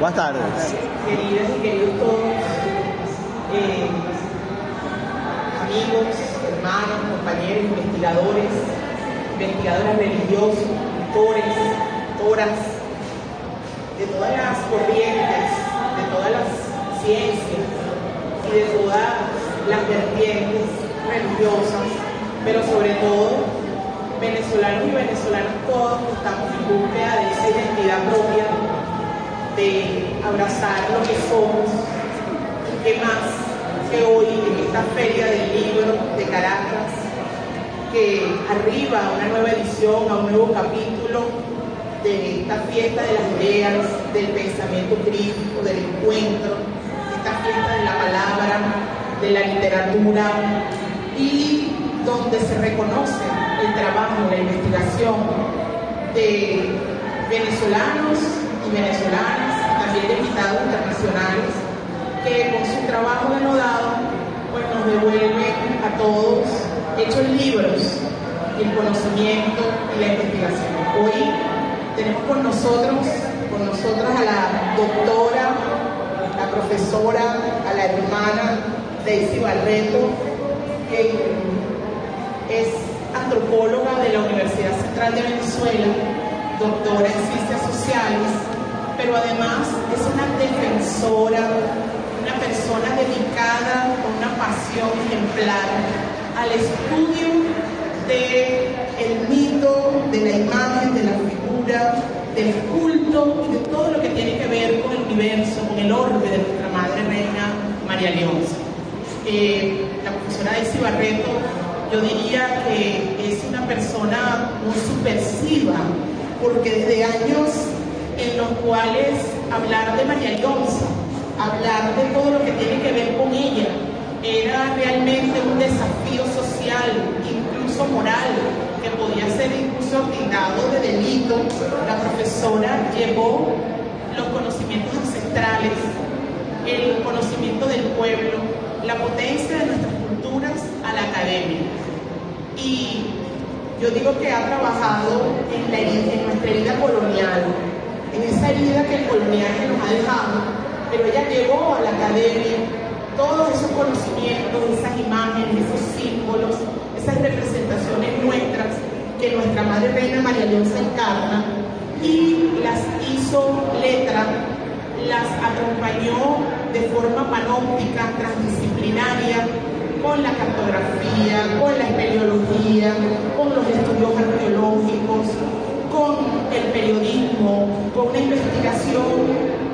Buenas tardes. Queridas y queridos todos, amigos, hermanos, compañeros, investigadores, investigadoras religiosas, autores, autoras, de todas las corrientes, de todas las ciencias y de todas las vertientes religiosas, pero sobre todo venezolanos y venezolanas todos que estamos en búsqueda de esa identidad propia, de abrazar lo que somos, y qué más que hoy en esta feria del libro de Caracas, que arriba a una nueva edición, a un nuevo capítulo de esta fiesta de las ideas, del pensamiento crítico, del encuentro, esta fiesta de la palabra, de la literatura, y donde se reconoce el trabajo, la investigación de venezolanos y venezolanas, también de invitados internacionales, que con su trabajo denodado pues nos devuelven a todos hechos libros el conocimiento y la investigación. Hoy tenemos con nosotras a la doctora, la profesora, a la hermana Daisy Barreto, que es antropóloga de la Universidad Central de Venezuela, doctora en Ciencias Sociales, pero además es una defensora, una persona dedicada con una pasión ejemplar al estudio del mito, de la imagen, de la figura, del culto y de todo lo que tiene que ver con el universo, con el orbe de nuestra Madre Reina María Leonza. La profesora Daisy Barreto, yo diría que es una persona muy subversiva, porque desde años en los cuales hablar de María Leonza, hablar de todo lo que tiene que ver con ella, era realmente un desafío social, incluso moral, que podía ser incluso tildado de delito. La profesora llevó los conocimientos ancestrales, el conocimiento del pueblo, la potencia de nuestras culturas a la academia. Y yo digo que ha trabajado en nuestra herida colonial, en esa herida que el coloniaje nos ha dejado, pero ella llevó a la academia todos esos conocimientos, esas imágenes, esos símbolos, esas representaciones nuestras que nuestra Madre Reina María Leonza encarna, y las hizo letra, las acompañó de forma panóptica, transdisciplinaria, con la cartografía, con la espeleología, con los estudios arqueológicos, con el periodismo, con una investigación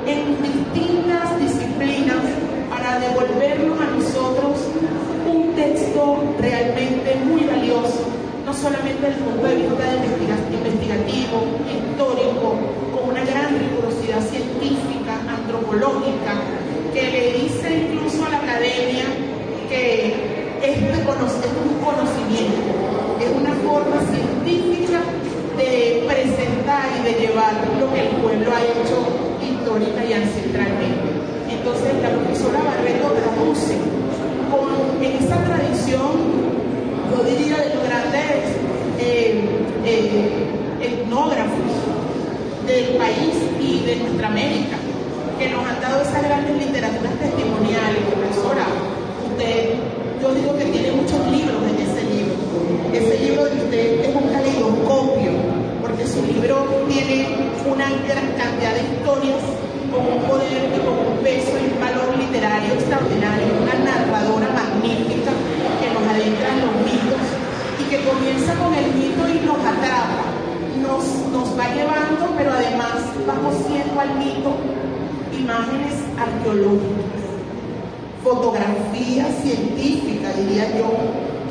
en distintas disciplinas para devolvernos a nosotros un texto realmente muy valioso, no solamente desde el punto de vista investigativo, histórico, con una gran rigurosidad científica, antropológica, que le dice incluso a la academia que este es un conocimiento, es una forma científica de presentar y de llevar lo que el pueblo ha hecho histórica y ancestralmente. Entonces la profesora Barreto traduce en esa tradición, yo diría, de los grandes etnógrafos del país y de nuestra América, que nos han dado esas grandes literaturas testimoniales. Profesora, yo digo que tiene muchos libros en ese libro. Ese libro de usted es un caleidoscopio, porque su libro tiene una gran cantidad de historias con un poder y con un peso y un valor literario extraordinario, una narradora magnífica que nos adentra en los mitos y que comienza con el mito y nos atrapa, nos va llevando, pero además vamos siendo al mito imágenes arqueológicas, fotografía científica, diría yo,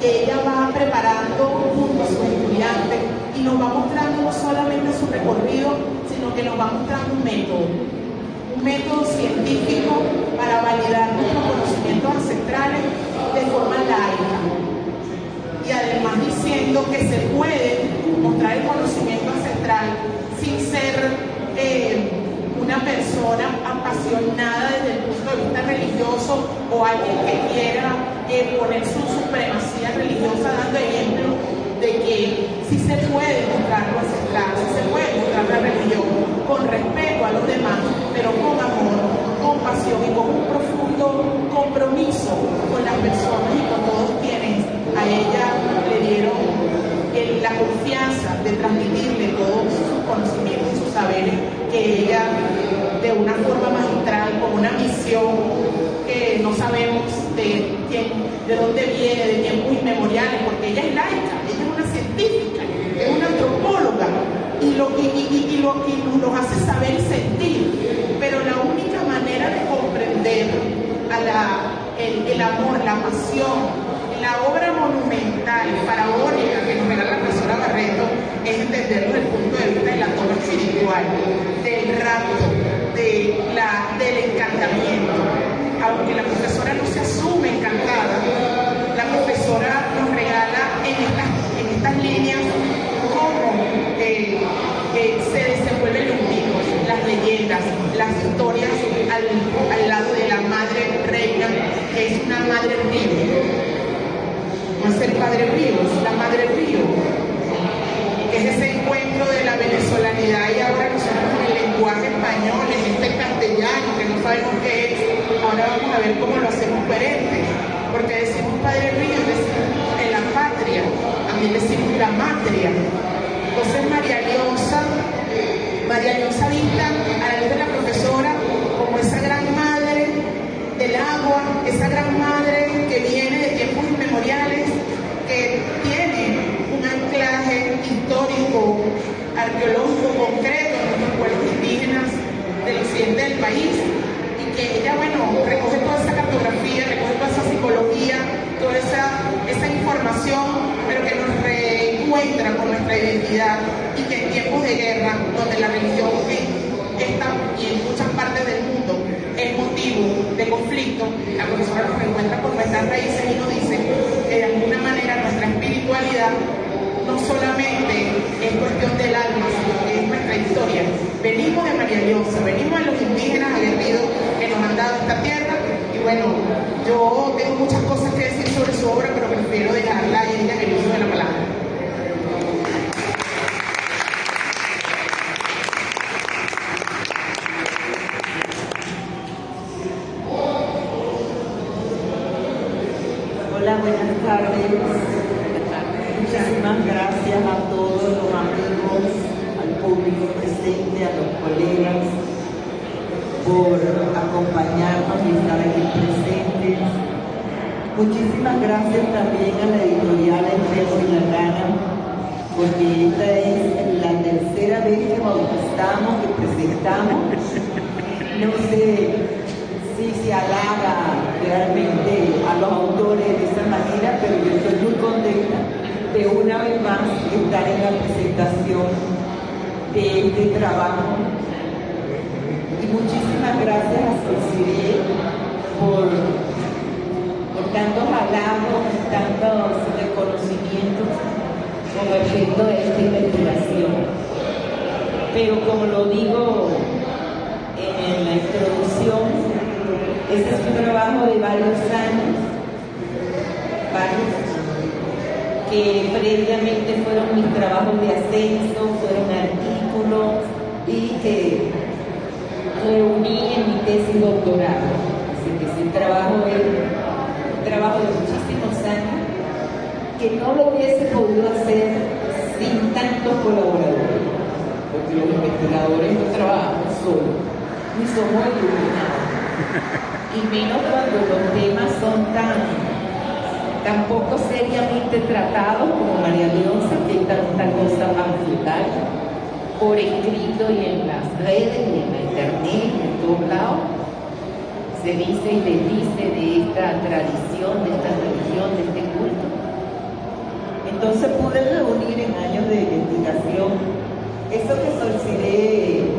que ella va preparando junto a sus estudiantes y nos va mostrando no solamente su recorrido, sino que nos va mostrando un método científico para validar nuestros conocimientos ancestrales de forma laica, y además diciendo que se puede mostrar el conocimiento ancestral sin ser una persona apasionada desde el punto de vista religioso o alguien que quiera poner su supremacía religiosa, dando ejemplo de que sí se puede mostrar lo ancestral, sí se puede mostrar la religión con respeto a los demás, pero con una forma magistral, con una misión que no sabemos de dónde viene, de tiempos inmemoriales, porque ella es laica, ella es una científica, es una antropóloga, y nos hace saber y sentir. Pero la única manera de comprender el amor, la pasión, la obra monumental, faraónica que nos regala la profesora Barreto, es entenderlo desde el punto de vista de la toma espiritual, del rapto, del encantamiento. Aunque la profesora no se asume encantada, la profesora nos regala en estas líneas cómo se desenvuelven los mitos, las leyendas, las historias al lado de la madre reina, que es una madre río. No es el padre río, es la madre río, que es ese encuentro de la venezolanidad y ahora nosotros en el lenguaje español, en este castellano que no sabemos qué es. Ahora vamos a ver cómo lo hacemos coherente, porque decimos padre río, decimos en la patria, también decimos la matria. Entonces María Leonza vista a la luz de la profesora como esa gran madre del agua, esa gran madre que viene de tiempos inmemoriales, que tiene un anclaje histórico, arqueológico concreto en nuestros pueblos indígenas del occidente del país, y que ella, recoge toda esa cartografía, recoge toda esa psicología, toda esa información, pero que nos reencuentra con nuestra identidad, y que en tiempos de guerra, donde la religión está y en muchas partes del mundo es motivo de conflicto, la profesora nos reencuentra con nuestras raíces y nos dice que de alguna manera nuestra espiritualidad no solamente es cuestión del alma, sino que es nuestra historia. Venimos de María Leonza, venimos de los indígenas aguerridos que nos han dado esta tierra, y yo tengo muchas cosas que decir sobre su obra, pero prefiero dejarla a ella en el uso de la palabra. Hola, buenas tardes. Muchísimas gracias a todos los amigos, al público presente, a los colegas, por acompañarnos y estar aquí presentes. Muchísimas gracias también a la editorial El Verbo y la Gana, porque esta es la tercera vez que bautizamos, que presentamos. No sé si se halaga realmente a los autores de esa manera, pero yo estoy muy contenta de una vez más estar en la presentación de este trabajo. Y muchísimas gracias a Solciré por tantos halagos, tantos reconocimientos con respecto a esta investigación. Pero como lo digo en la introducción, este es un trabajo de varios años, que previamente fueron mis trabajos de ascenso, fueron artículos y que reuní en mi tesis doctoral. Así que ese trabajo es un trabajo de muchísimos años que no lo hubiese podido hacer sin tantos colaboradores, porque los investigadores no trabajamos solos, ni somos iluminados. Y menos cuando los temas son tan poco seriamente tratados como María Leonza, que es tanta cosa pamfletal, por escrito y en las redes y en la internet y en todos lados. Se dice y desdice de esta tradición, de esta religión, de este culto. Entonces pude reunir en años de investigación eso que Solciré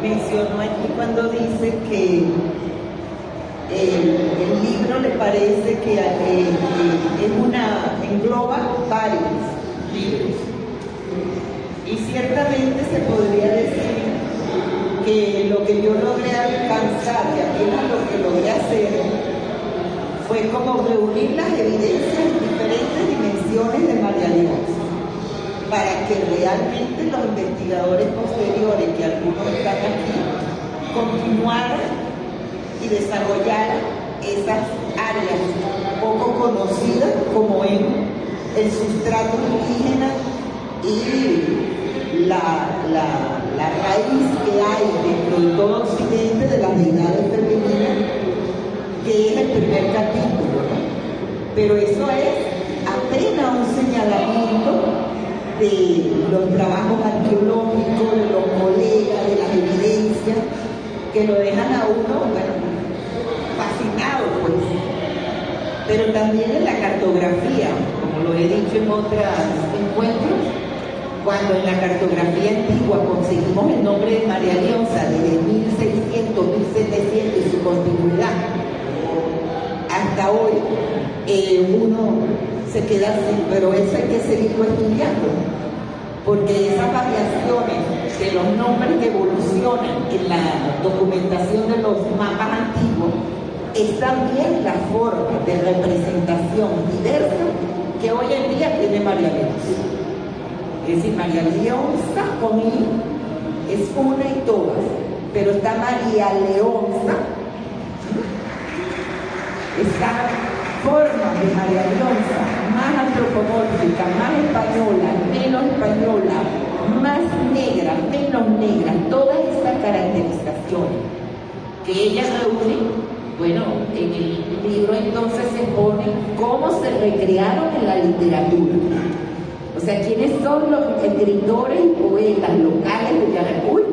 mencionó aquí cuando dice que el libro le parece que engloba varios libros, y ciertamente se podría decir que lo que yo logré alcanzar, y apenas lo que logré hacer, fue como reunir las evidencias en diferentes dimensiones de María Leonza, para que realmente los investigadores posteriores, que algunos están aquí, continuaran y desarrollar esas áreas poco conocidas como en el sustrato indígena y la la raíz que hay dentro de todo Occidente de las deidades femeninas, que es el primer capítulo, ¿no? Pero eso es apenas un señalamiento de los trabajos arqueológicos, de los colegas, de las evidencias, que lo dejan a uno, bueno, fascinado, pues. Pero también en la cartografía, como lo he dicho en otros encuentros, cuando en la cartografía antigua conseguimos el nombre de María Leonza desde 1600, 1700 y su continuidad, hasta hoy, uno se queda así, pero eso hay que seguirlo estudiando, porque esas variaciones de los nombres que evolucionan en la documentación de los mapas antiguos es también la forma de representación diversa que hoy en día tiene María Leonza. Es decir, María Leonza con I es una y todas, pero está María Leonza, esta forma de María Leonza más antropomórfica, más española, menos española, más negra, menos negra, todas estas caracterizaciones que ella reúne. Bueno, en el libro entonces se pone cómo se recrearon en la literatura. O sea, quiénes son los escritores y poetas locales de Yaracuy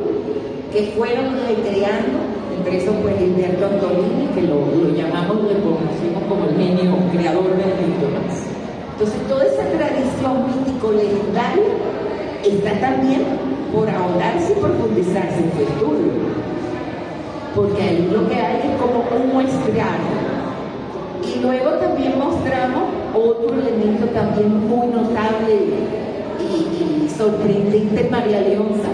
que fueron recreando, entre esos pues Gilberto Antolini, que lo llamamos, lo reconocemos como el genio creador del mito. Entonces toda esa tradición mítico-legendaria está también por ahondarse y profundizarse en su estudio, porque ahí lo que hay es como un muestreo. Y luego también mostramos otro elemento también muy notable y sorprendente en María Leonza,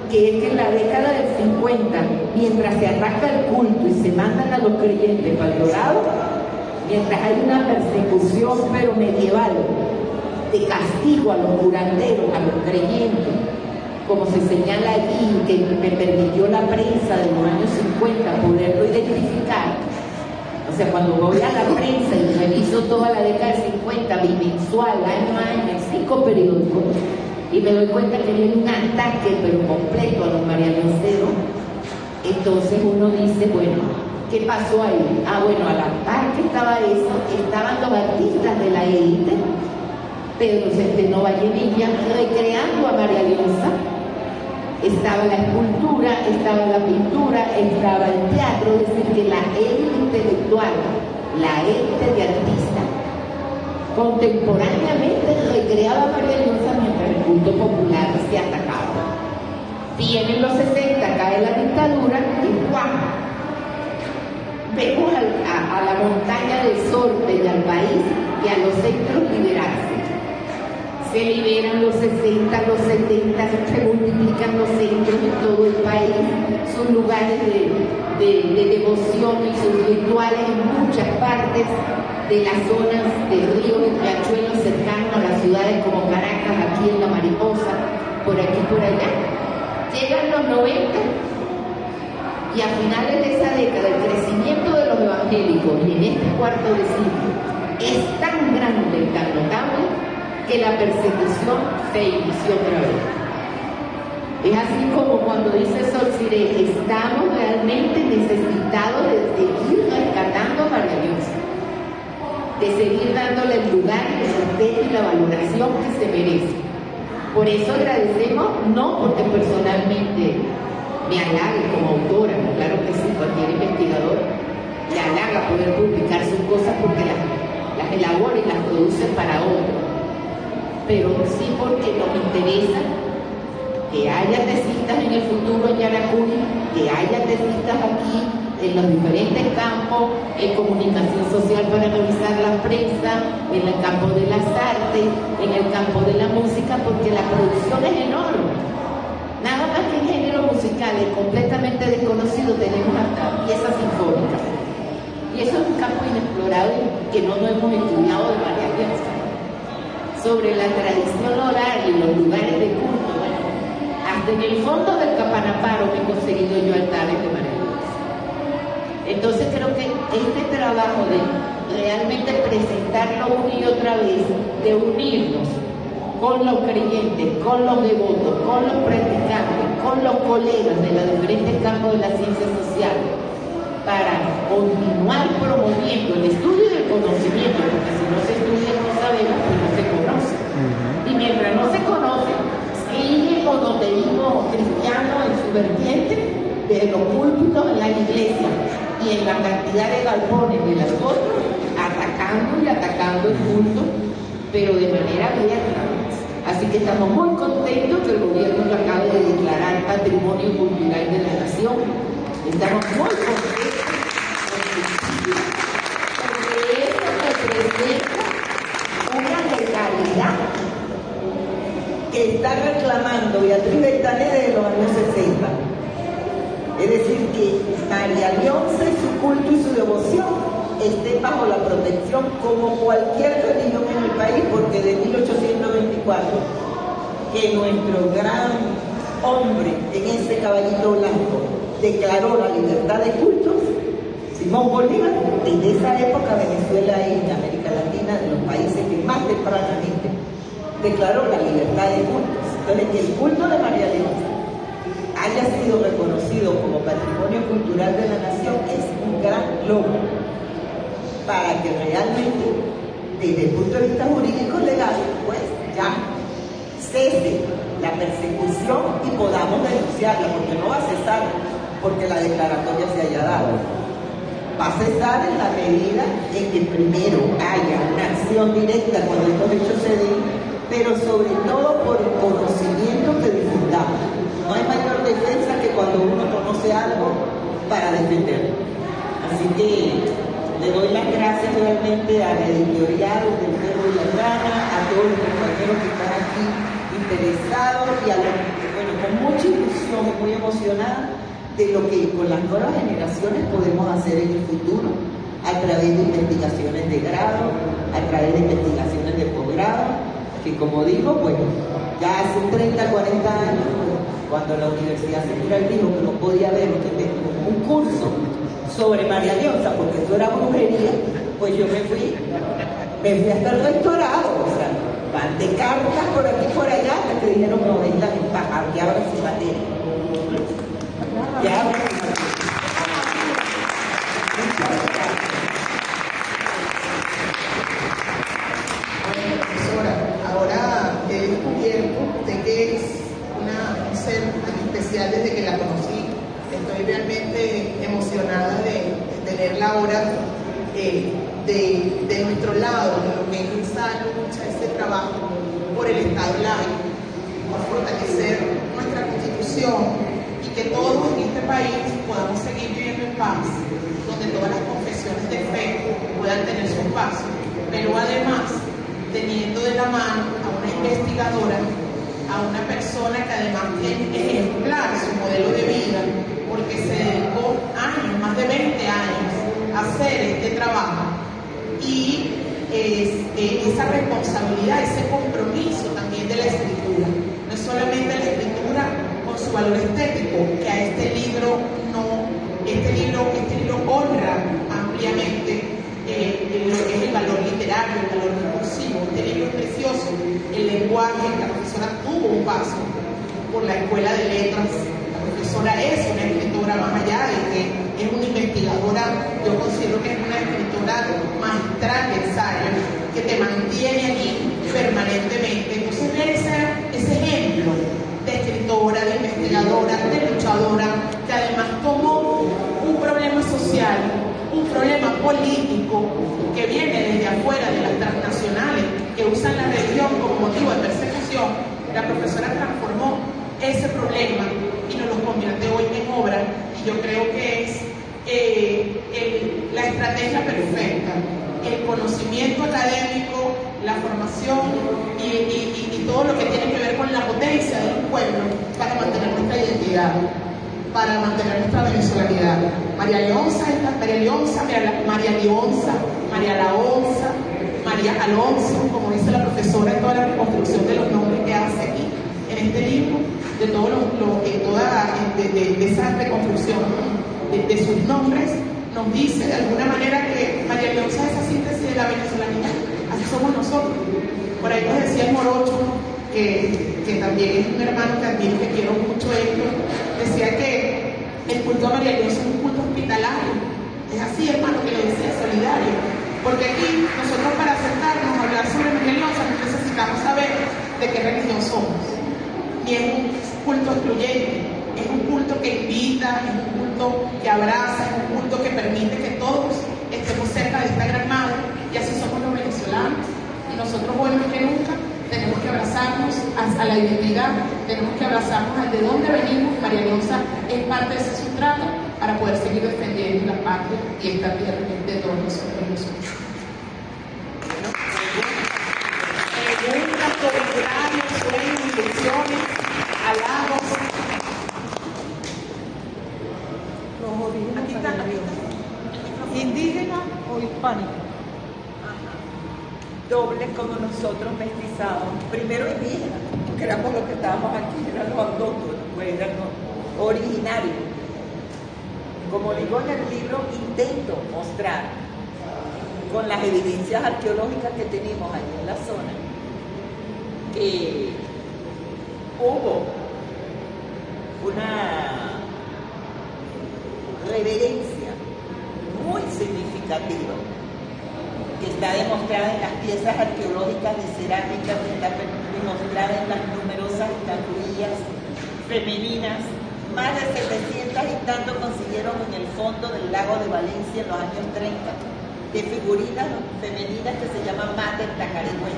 que es que en la década del 50, mientras se ataca el culto y se mandan a los creyentes para el Dorado, mientras hay una persecución pero medieval de castigo a los curanderos, a los creyentes, como se señala allí, que me permitió la prensa de los años 50 poderlo identificar. O sea, cuando voy a la prensa y reviso toda la década del 50, bimensual, año a año, en 5 periódicos, y me doy cuenta que viene un ataque, pero completo, a los marialeonceros, entonces uno dice, bueno, ¿qué pasó ahí? Ah, bueno, a la par que estaba eso, estaban los artistas de la élite, Pedro Centeno Vallenilla, recreando a María Leonza. Estaba la escultura, estaba la pintura, estaba el teatro, es decir, que la élite intelectual, la élite de artistas, contemporáneamente recreaba a María Leonza mientras el culto popular se atacaba. Vienen los 60, cae la dictadura y ¡guau! Vemos a la montaña de desorden al país y a los centros liberarse. Se liberan los 60, los 70, se multiplican los centros en todo el país, sus lugares de devoción y sus rituales en muchas partes de las zonas de ríos y riachuelos cercanos a las ciudades como Caracas, aquí en La Mariposa, por aquí por allá. Llegan los 90 y a finales de esa década el crecimiento de los evangélicos en este cuarto de siglo es tan grande y tan notable que la persecución se inició otra vez. Es así como cuando dice Sol Siré, estamos realmente necesitados de seguir rescatando a María Leonza, de seguir dándole el lugar, el respeto y la valoración que se merece. Por eso agradecemos, no porque personalmente me halague como autora, claro que sí, cualquier investigador le halaga poder publicar sus cosas porque las elabora y las produce para otros, pero sí porque nos interesa que haya tesistas en el futuro en Yaracuy, que haya tesistas aquí en los diferentes campos, en comunicación social para revisar la prensa, en el campo de las artes, en el campo de la música, porque la producción es enorme. Nada más que en géneros musicales completamente desconocidos tenemos hasta piezas sinfónicas. Y eso es un campo inexplorado que no nos hemos estudiado de María Leonza. Sobre la tradición oral y los lugares de culto, bueno, hasta en el fondo del Capanaparo me he conseguido yo altares de María Leonza. Entonces creo que este trabajo de realmente presentarlo una y otra vez, de unirnos con los creyentes, con los devotos, con los practicantes, con los colegas de los diferentes campos de las ciencias sociales para continuar promoviendo el estudio y el conocimiento, porque si no se estudia no sabemos, pues no se conoce. Y mientras no se conoce, sigue el monoteísmo cristiano en su vertiente de los púlpitos en las iglesias y en la cantidad de galpones de las otras, atacando y atacando el culto, pero de manera abierta. Así que estamos muy contentos que el gobierno lo acabe de declarar Patrimonio Cultural de la Nación. Estamos muy contentos porque eso representa una legalidad que está reclamando Beatriz Bertané desde los años 60. Es decir, que María Leonza y su culto y su devoción esté bajo la protección como cualquier religión en el país, porque de 1824 que nuestro gran hombre en ese caballito blanco declaró la libertad de cultos, Simón Bolívar, desde esa época Venezuela y América Latina, de los países que más tempranamente declaró la libertad de cultos. Entonces, que el culto de María Leonza haya sido reconocido como Patrimonio Cultural de la Nación es un gran logro para que realmente, desde el punto de vista jurídico legal, pues ya cese la persecución y podamos denunciarla, porque no va a cesar porque la declaratoria se haya dado. Va a cesar en la medida en que primero haya una acción directa cuando estos hechos se den, pero sobre todo por el conocimiento que difundamos. No hay mayor defensa que cuando uno conoce algo para defenderlo. Así que le doy las gracias realmente a la editorial del Perro y la Rana, a todos los compañeros que están aquí interesados y a los que, bueno, con mucha ilusión y muy emocionada de lo que con las nuevas generaciones podemos hacer en el futuro a través de investigaciones de grado, a través de investigaciones de posgrado, que como digo, pues ya hace 30, 40 años, cuando la Universidad Central dijo que no podía haber un curso sobre María Leonza, porque eso era brujería, pues yo me fui hasta el rectorado, o sea, van de cartas por aquí y por allá, hasta que dijeron, no, es la ventaja, que abran su materia. Ya abran su materia. Bueno, profesora, ahora he descubierto usted que es un ser tan especial desde que la conocí. Estoy realmente emocionada de tenerla ahora de nuestro lado, de lo que es esa lucha, ese trabajo por el Estado laico, por fortalecer nuestra Constitución y que todos en este país podamos seguir viviendo en paz, donde todas las confesiones de fe puedan tener su espacio, pero además teniendo de la mano a una investigadora, a una persona que además tiene ejemplar su modelo de vida, porque se dedicó años, más de 20 años, a hacer este trabajo. Y esa responsabilidad, ese compromiso también de la escritura. No es solamente la escritura con su valor estético, que a este libro honra ampliamente lo que es el valor literario, el valor discursivo. Este libro es precioso. El lenguaje, la profesora tuvo un paso por la Escuela de Letras. La profesora es una escritora, más allá de que es una investigadora, yo considero que es una escritora magistral de ensayo, que te mantiene allí permanentemente. Entonces, ver ese ejemplo de escritora, de investigadora, de luchadora, que además tomó un problema social, un problema político que viene desde afuera de las transnacionales que usan la religión como motivo de persecución. La profesora transformó ese problema y nos lo convierte hoy en obra, y yo creo que es la estrategia perfecta, el conocimiento académico, la formación y todo lo que tiene que ver con la potencia de un pueblo para mantener nuestra identidad, para mantener nuestra venezolanidad. María Leonza, María Alonso, como dice la profesora en toda la reconstrucción de los nombres que hace aquí en este libro, de todo de esa reconstrucción de sus nombres, nos dice de alguna manera que María Leonza es esa síntesis de la venezolanidad. Así somos nosotros. Por ahí nos decía el morocho que también es un hermano que admiro, que quiero mucho, decía que el culto a María Leonza es un culto hospitalario. Es así, hermano, que lo decía, solidario. Porque aquí nosotros, para acercarnos a hablar sobre María Leonza, necesitamos saber de qué religión somos. Y es un culto excluyente, es un culto que invita, es un culto que abraza, es un culto que permite que todos estemos cerca de esta gran madre, y así somos los venezolanos. Y nosotros, hoy más que nunca, tenemos que abrazarnos a la identidad, tenemos que abrazarnos al de dónde venimos. María Leonza es parte de ese sustrato para poder seguir defendiendo la patria y esta tierra de todos nosotros. Preguntas, comentarios, sueños, ilusiones, halagos. Aquí están, indígenas o hispánicos. Dobles como nosotros, mestizados. Primero indígenas, porque éramos los que estábamos aquí, eran los autóctonos, pues eran los originarios. Como digo en el libro, intento mostrar con las evidencias arqueológicas que tenemos allí en la zona que hubo una reverencia muy significativa que está demostrada en las piezas arqueológicas de cerámica, que está demostrada en las numerosas estatuillas femeninas. Más de 700 y tanto consiguieron en el fondo del lago de Valencia en los años 30, de figurinas femeninas que se llaman Mater Tacarigüey.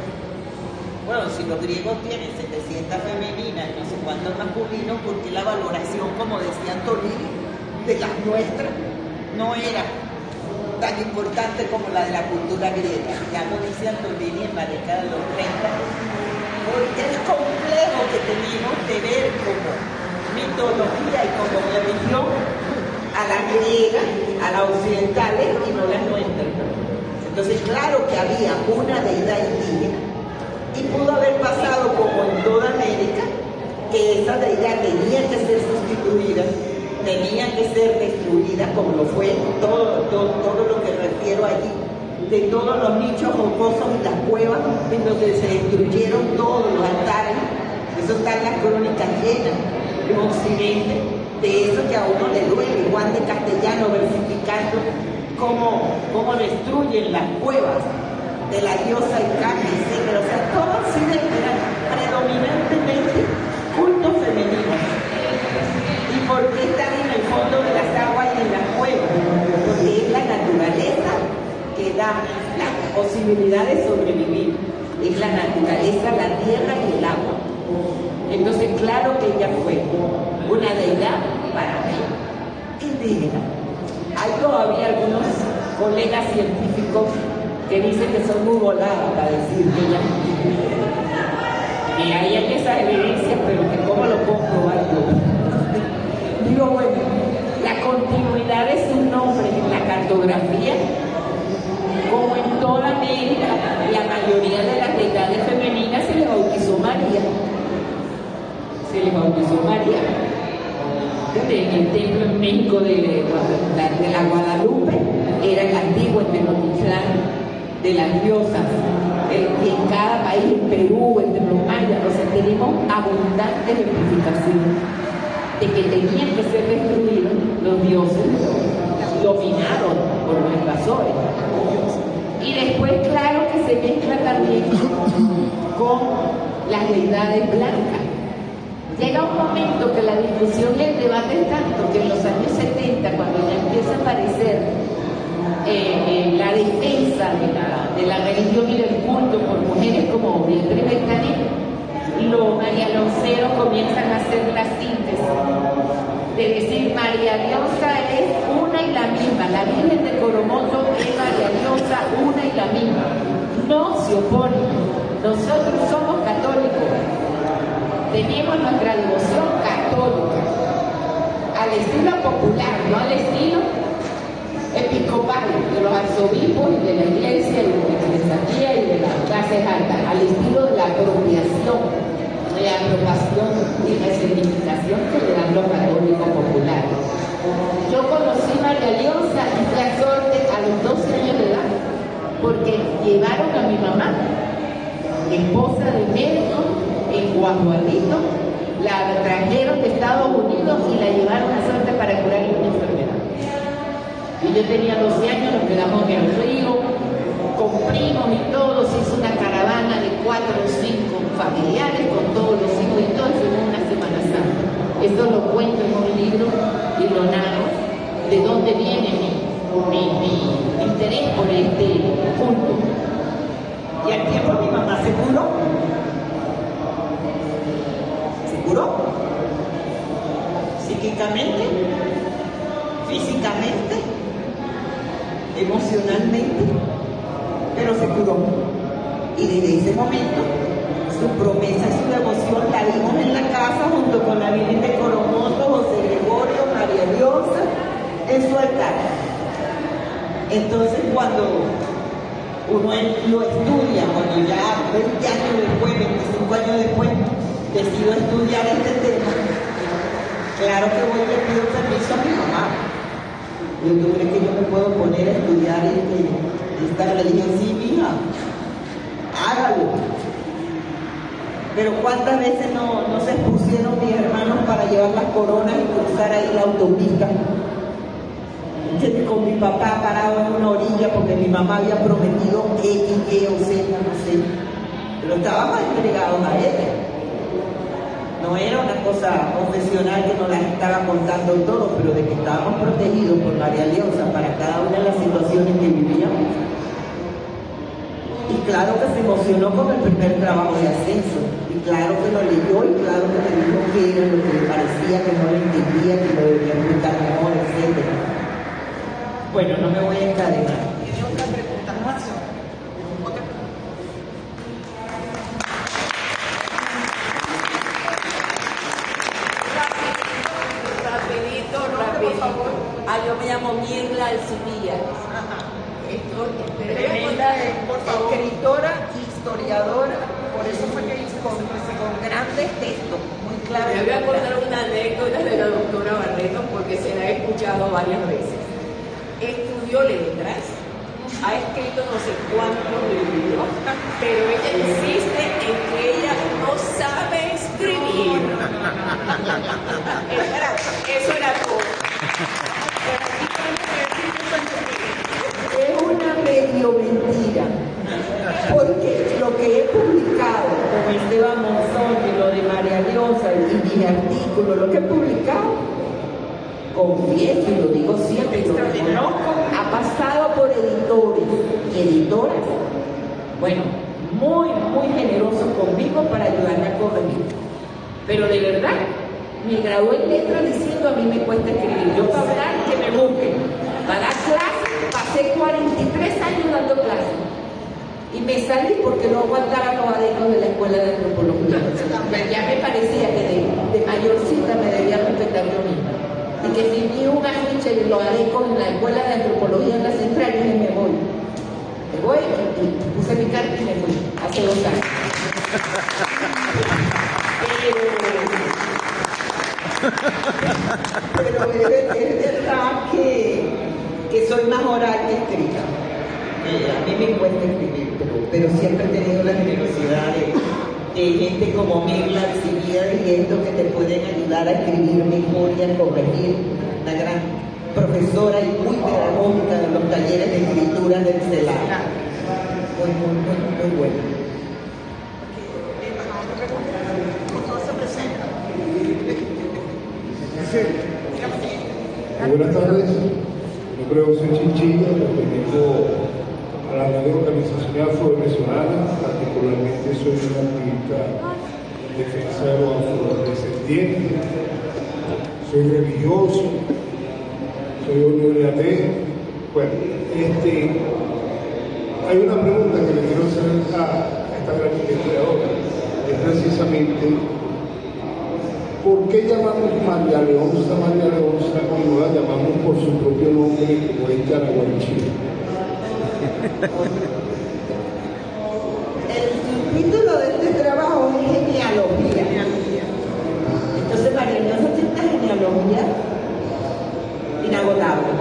Bueno, si los griegos tienen 700 femeninas y no sé cuántos masculinos, ¿por qué la valoración, como decía Antonini, de las nuestras no era tan importante como la de la cultura griega? Ya lo dice Antonini en la década de los 30, porque el complejo que tenemos de ver como mitología y como religión a la griega, a las occidentales y no las nuestras. Entonces, claro que había una deidad indígena y pudo haber pasado como en toda América, que esa deidad tenía que ser sustituida, tenía que ser destruida, como lo fue todo lo que refiero allí, de todos los nichos rocosos y las cuevas en donde se destruyeron todos los altares. Eso está en las crónicas llenas en Occidente, de eso que a uno le duele. Juan de Castellano versificando cómo destruyen las cuevas de la diosa Icari, etc. O sea, todo Occidente era predominantemente cultos femeninos. ¿Y por qué están en el fondo de las aguas y en las cuevas? Porque es la naturaleza que da las posibilidades de sobrevivir. Es la naturaleza, la tierra y el agua. Entonces, claro que ella fue una deidad para mí indígena. Hay todavía algunos colegas científicos que dicen que son muy volados para decir que ella es indígena. Y ahí hay esas evidencias, pero que cómo lo puedo probar yo. Digo, bueno, la continuidad de sus nombres en la cartografía, como en toda América, la mayoría de las deidades femeninas se les bautizó María. Se le bautizó María. En el templo en México de la Guadalupe era el antiguo Tenochtitlán de las diosas. Y en cada país, en Perú, entre los mayas, o sea, tenemos abundantes ejemplificaciones de que tenían que ser destruidos los dioses dominados por los invasores. Y después, claro que se mezcla también con las deidades blancas. Llega un momento que la discusión y el debate es tanto que en los años 70, cuando ya empieza a aparecer la defensa de la religión y del culto por mujeres como Beatriz Betanil, los marialonceros comienzan a hacer la síntesis de decir María Leonza es una y la misma, la Virgen de Coromoto es María Leonza una y la misma, no se oponen. Nosotros somos católicos, tenemos nuestra devoción católica, al estilo popular, no al estilo episcopal de los arzobispos y de la iglesia y de la eclesiastía y de las clases altas, al estilo de la apropiación, reapropiación y resignificación que le dan los católicos populares. Yo conocí a María Leonza y fui a Sorte a los 12 años de edad, porque llevaron a mi mamá, esposa del médico, en en Guajualito, la trajeron de Estados Unidos y la llevaron a Suerte para curarle una enfermedad. Y yo tenía 12 años, nos quedamos en el río, con primos y todo, se hizo una caravana de 4 o 5 familiares con todos los hijos y todo, fuimos una Semana Santa. Eso lo cuento en un libro y lo narro, de dónde viene mi interés por este culto. Y al tiempo mi mamá se curó. Se curó. Psíquicamente, físicamente, emocionalmente, pero se curó. Y desde ese momento, su promesa y su devoción la vimos en la casa junto con la Virgen de Coromoto, José Gregorio, María Diosa, en su altar. Entonces, cuando uno lo estudia, cuando ya 20 años después, 25 años después, decido estudiar este tema, claro que voy y le pido permiso a mi mamá. Yo tú crees que yo me puedo poner a estudiar esta religión? Sí, mija, hágalo. Pero cuántas veces no se expusieron mis hermanos para llevar las coronas y cruzar ahí la autopista, con mi papá parado en una orilla porque mi mamá había prometido X, Y o Z, no sé, pero estábamos entregados a ella. No era una cosa confesional que nos la estaba contando todo, pero de que estábamos protegidos por María Diosa para cada una de las situaciones que vivíamos. Y claro que se emocionó con el primer trabajo de ascenso, y claro que lo leyó, y claro que me dijo que era lo que le parecía, que no lo entendía, que lo debía explicar mejor, etc. Bueno, no me voy a encadenar. ¿Tiene otra pregunta más? ¿Otra pregunta? Rapidito. Yo me llamo Mirla Alcibías. Tremenda, por favor. Escritora, historiadora, por eso fue que hice con grandes textos, muy claros. Me voy a contar una anécdota de la doctora Barreto porque se la he escuchado varias veces. Estudió letras, ha escrito no sé cuántos libros, pero ella insiste en que ella no sabe escribir. Eso era todo. Es una medio mentira, porque lo que he publicado con Esteban Monzón y lo de María Diosa y mis artículos, lo que he publicado, confieso y lo digo siempre, lo reconozco, ha pasado por editores y editoras, bueno, muy, muy generosos conmigo para ayudarme a corregir. Pero de verdad, me gradué en letras diciendo a mí me cuesta escribir. Yo para hablar que me busquen. Para dar clases, pasé 43 años dando clases. Y me salí porque no aguantaba los adecos de la escuela de antropología. Ya me parecía que de mayorcita me debía respetar yo misma. Y que si vi un afiche de los adecos en la escuela de antropología en la central, dije me voy. Me voy y puse mi carta y me fui. Hace 2 años. Pero es verdad que soy más oral que escrita. A mí me cuesta escribir, pero siempre he tenido la generosidad de gente como Mirla Alcibías y esto que te pueden ayudar a escribir mejor y a corregir. Una gran profesora y muy pedagógica de los talleres de escritura del CELAR. Muy buena. Buenas tardes, mi nombre es José Chinchilla, pertenezco a la red organizacional afro-venezolana, particularmente soy un activista en defensa de los afrodescendientes, soy religioso, soy unionateo. Bueno, hay una pregunta que le quiero hacer a esta gran investigadora, es precisamente ¿por qué llamamos María Leonza y no la llamamos por su propio nombre como es Caraguanchí? El título de este trabajo es genealogía. Entonces María Leonza tiene una genealogía inagotable.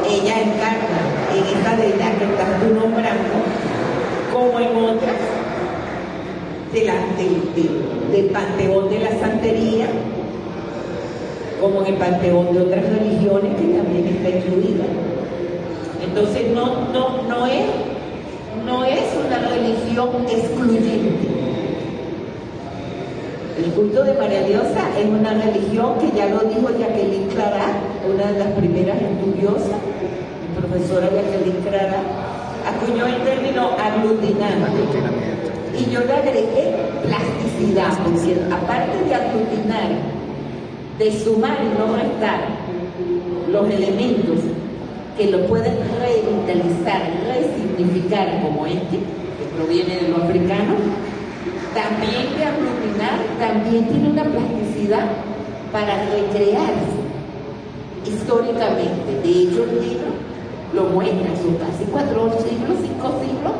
Ella encarna en esta deidad que estás tú nombrando, como en otras, del panteón de la santería, como en el panteón de otras religiones que también está incluida. Entonces no es una religión excluyente. El culto de María Diosa es una religión que ya lo dijo Jacqueline Clará, una de las primeras estudiosas, mi profesora Jacqueline Clará, acuñó el término aglutinante. Y yo le agregué plasticidad, porque aparte de aglutinar, de sumar y no restar los elementos que lo pueden revitalizar, resignificar, como este, que proviene de lo africano, también de aglutinar, también tiene una plasticidad para recrearse históricamente. De hecho, el libro lo muestra, son casi 4 siglos, 5 siglos,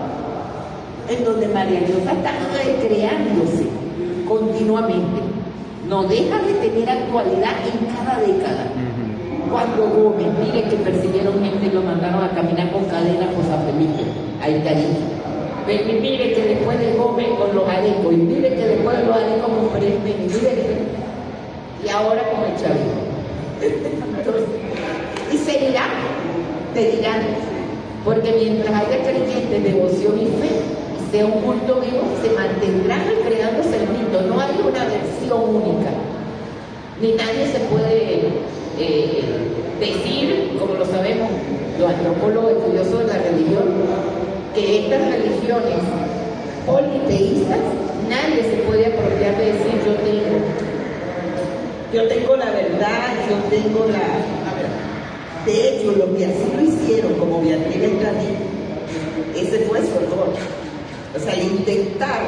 en donde María Diosa está recreándose continuamente. No deja de tener actualidad en cada década. Cuando Gómez, mire que persiguieron gente y lo mandaron a caminar con cadenas por San Felipe, ahí está ahí. Mire que después de Gómez con los arecos, y mire que después de los arecos con Pérez Meni, y ahora con el Chavito. Y seguirán, porque mientras haya creyentes, devoción y fe, y sea un culto vivo, se mantendrá recreándose el mito. No hay una versión única, ni nadie se puede decir, como lo sabemos los antropólogos estudiosos de la religión, que estas religiones politeístas, nadie se puede apropiar de decir yo tengo la verdad, yo tengo la verdad. De hecho, lo que así lo hicieron, como Beatriz Estraní, ese fue su error. O sea, intentar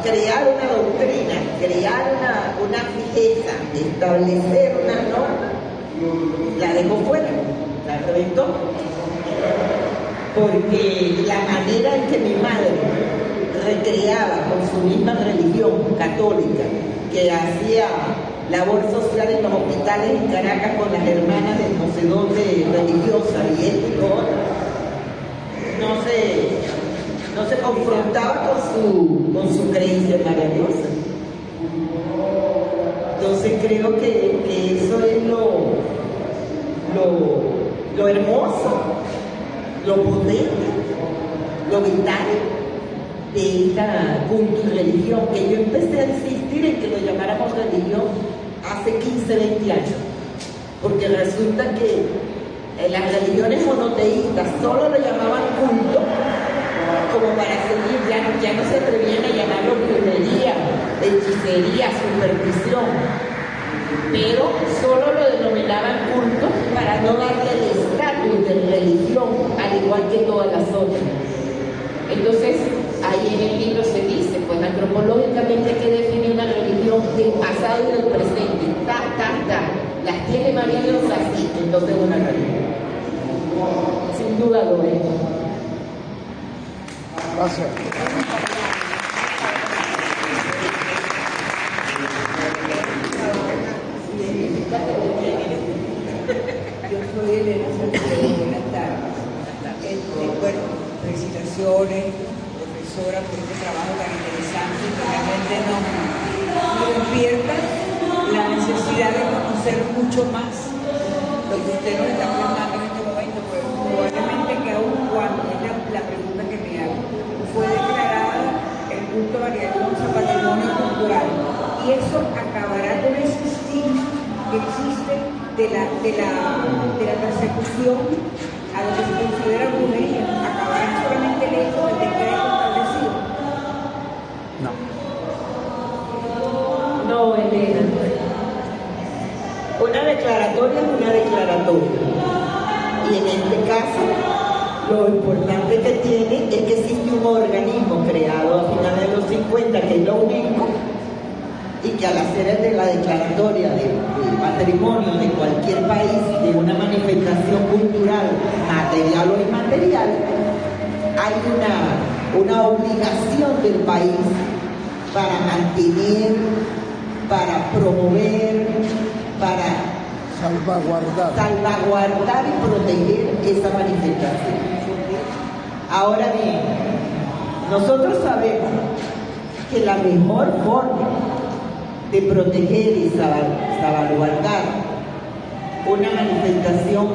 crear una doctrina, crear una fijeza, establecer una norma, la dejó fuera, la reventó. Porque la manera en que mi madre recreaba con su misma religión católica, que hacía labor social en los hospitales en Caracas con las hermanas de no sé dónde religiosas y esto y lo otro, no se confrontaba con su creencia en María Diosa. Entonces creo que eso es lo hermoso, lo potente, lo vital de esta culto y religión, que yo empecé a insistir en que lo llamáramos religión hace 15, 20 años, porque resulta que las religiones monoteístas solo lo llamaban culto, como para seguir, ya no se atrevían a llamarlo brujería, hechicería, superstición, pero solo lo denominaban culto para no darle el estatus de religión, al igual que todas las otras. Entonces, ahí en el libro se dice, pues antropológicamente hay que definir una religión del pasado y del presente, las tiene María Diosa así, entonces una religión. Sin duda lo es. Gracias. Yo soy Elena Santiago, buenas tardes. Bueno, felicitaciones, profesora, por este trabajo tan interesante que realmente nos despierta la necesidad de conocer mucho más lo que usted nos está plasmando en este momento, pues probablemente que aún cuando es la pregunta que me hago, fue declarada el culto a María Diosa patrimonio cultural, y eso acabará con ese estigma que existe de la persecución a lo que se considera brujería. Acabará solamente el hecho del decreto establecido. No, Elena. Una declaratoria es una declaratoria. Y en este caso, lo importante que tiene es que existe un organismo creado a finales de los 50, que es la UNESCO, y que al hacer la declaratoria de patrimonio de cualquier país, de una manifestación cultural, material o inmaterial, hay una obligación del país para mantener, para promover, para salvaguardar y proteger esa manifestación. Ahora bien, Nosotros sabemos que la mejor forma de proteger y salvaguardar una manifestación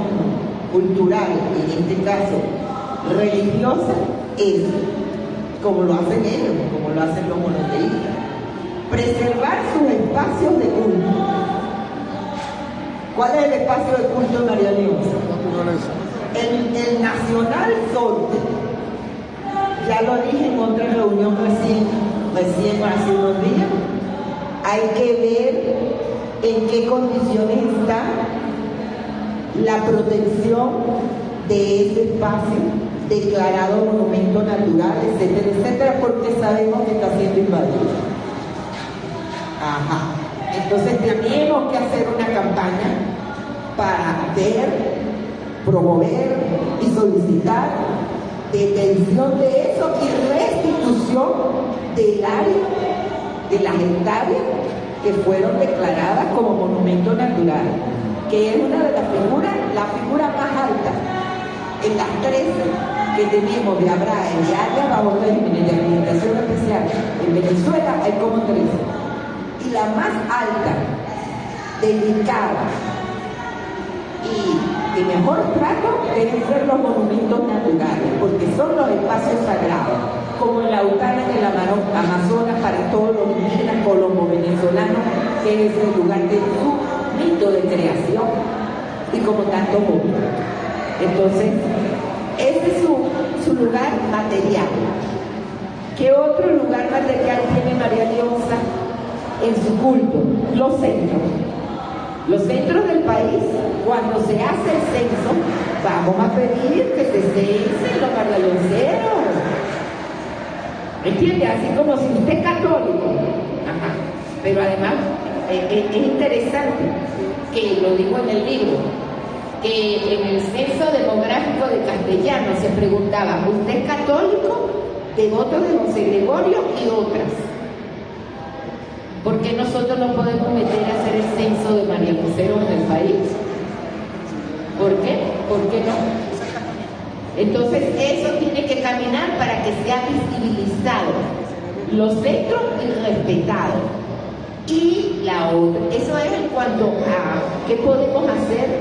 cultural, en este caso religiosa, es como lo hacen ellos, como lo hacen los monoteístas, preservar sus espacios de culto. ¿Cuál es el espacio de culto de María Leonza? El Nacional Sorte. Ya lo dije en otra reunión recién hace unos días. Hay que ver en qué condiciones está la protección de ese espacio declarado monumento natural, etcétera, etcétera, porque sabemos que está siendo invadido. Ajá. Entonces tenemos que hacer una campaña para ver, promover y solicitar detención de eso y restitución del área, de las hectáreas que fueron declaradas como monumento natural, que es una de las figuras, la figura más alta en las 13 que tenemos de ABRAE, de áreas bajo régimen de administración especial en Venezuela, hay como 13. Y la más alta, dedicada y de mejor trato deben ser los monumentos naturales, porque son los espacios sagrados, como en la Aucana en el Amazonas para todos los indígenas colombo-venezolanos, que es el lugar de su mito de creación, y como tanto mundo. Entonces, ese es su lugar material. ¿Qué otro lugar material tiene María Leonza en su culto? Los centros. Los centros del país, cuando se hace el censo, vamos a pedir que se censen los marleonceros. ¿Entiende? Así como si usted es católico. Ajá. Pero además es interesante que lo digo en el libro, que en el censo demográfico de Castellano se preguntaba, ¿usted es católico, devoto de José Gregorio y otras? ¿Por qué nosotros no podemos meter a hacer el censo de marialuceros en el país? ¿Por qué? ¿Por qué no? Entonces eso tiene que caminar para que sea visibilizado los centros y respetado. Y la otra, eso es en cuanto a qué podemos hacer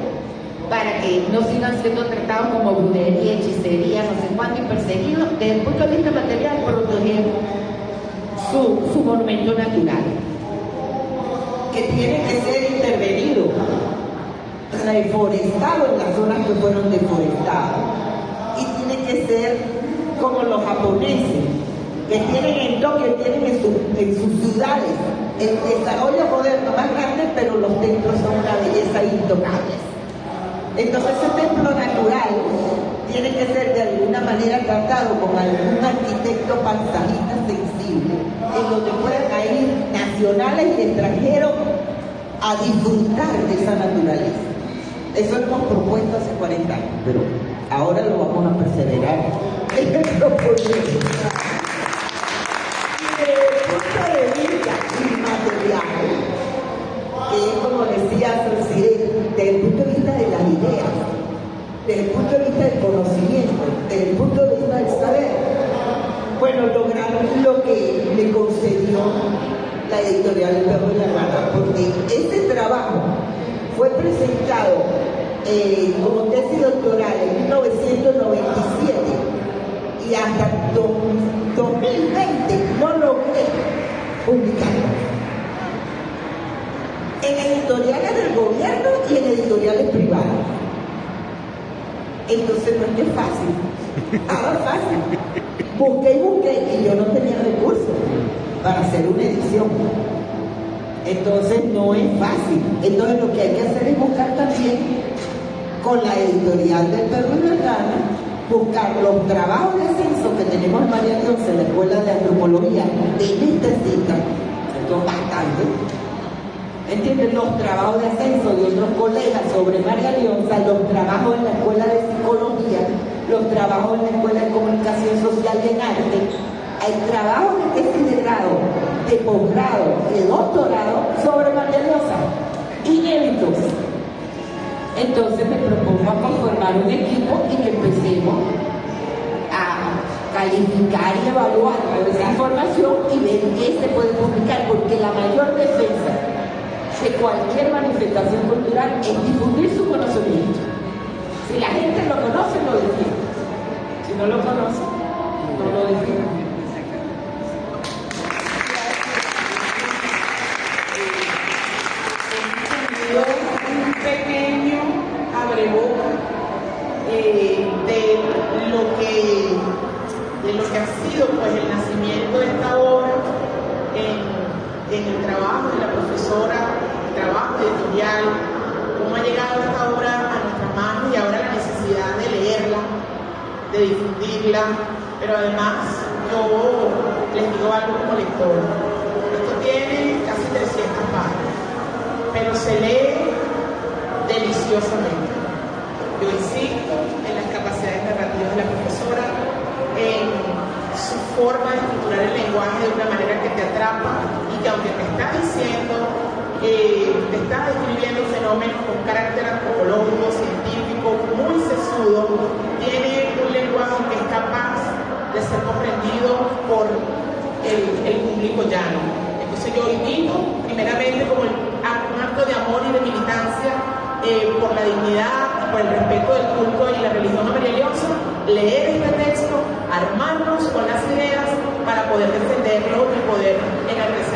para que no sigan siendo tratados como brujería, hechicería, no sé cuánto, y perseguidos. Desde el punto de vista material, proteger su monumento natural, que tiene que ser intervenido, reforestado en las zonas que fueron deforestadas, y tiene que ser como los japoneses, que tienen en Tokio, tienen en sus ciudades el desarrollo moderno más grande, pero los templos son una belleza intocable. Entonces ese templo natural tiene que ser de alguna manera tratado con algún arquitecto paisajista sensible, en donde puedan ir nacionales y extranjeros a disfrutar de esa naturaleza. Eso lo hemos propuesto hace 40 años, pero ahora lo vamos a perseverar en el proyecto. Desde el punto de vista inmaterial, que es como decía Siré, desde el punto de vista de las ideas, desde el punto de vista del conocimiento, desde el punto de vista del saber, bueno, lograron lo que le concedió la editorial El Perro y la Rata, porque ese trabajo fue presentado como tesis doctoral en 1997 y hasta 2020 no logré publicarlo. En editoriales del gobierno y en editoriales privadas. Entonces no es que es fácil. Ahora es fácil. Busqué y yo no tenía recursos para hacer una edición. Entonces no es fácil. Entonces lo que hay que hacer es buscar también con la editorial del Perro y la Rana, buscar los trabajos de censo que tenemos en María Leonza en la Escuela de Antropología de necesita, son bastantes. ¿Entienden? Los trabajos de censo de otros colegas sobre María Leonza, los trabajos en la Escuela de Psicología, los trabajos en la Escuela de Comunicación Social y en Arte. Hay trabajos de tesis de grado, de posgrado, de doctorado sobre María Leonza, inéditos. Entonces me propongo a conformar un equipo y que empecemos a calificar y evaluar toda esa información y ver qué se puede publicar, porque la mayor defensa de cualquier manifestación cultural es difundir su conocimiento. Si la gente lo conoce, lo defiende. Si no lo conoce, no lo defiende. Un pequeño abreboca de lo que ha sido pues el nacimiento de esta obra en el trabajo de la profesora, el trabajo editorial, cómo ha llegado esta obra a nuestras manos y ahora la necesidad de leerla, de difundirla, pero además yo les digo algo como lector. Esto tiene casi 300 páginas, pero se lee deliciosamente. Yo insisto en las capacidades narrativas de la profesora, en su forma de estructurar el lenguaje de una manera que te atrapa y que aunque te está diciendo, te está describiendo fenómenos con carácter antropológico, científico, muy sesudo, tiene un lenguaje que es capaz de ser comprendido por el público llano. Entonces yo invito primeramente como un acto de amor y de militancia por la dignidad, por el respeto del culto y la religión amarilliosa, leer este texto, armarnos con las ideas para poder defenderlo y poder enaltecer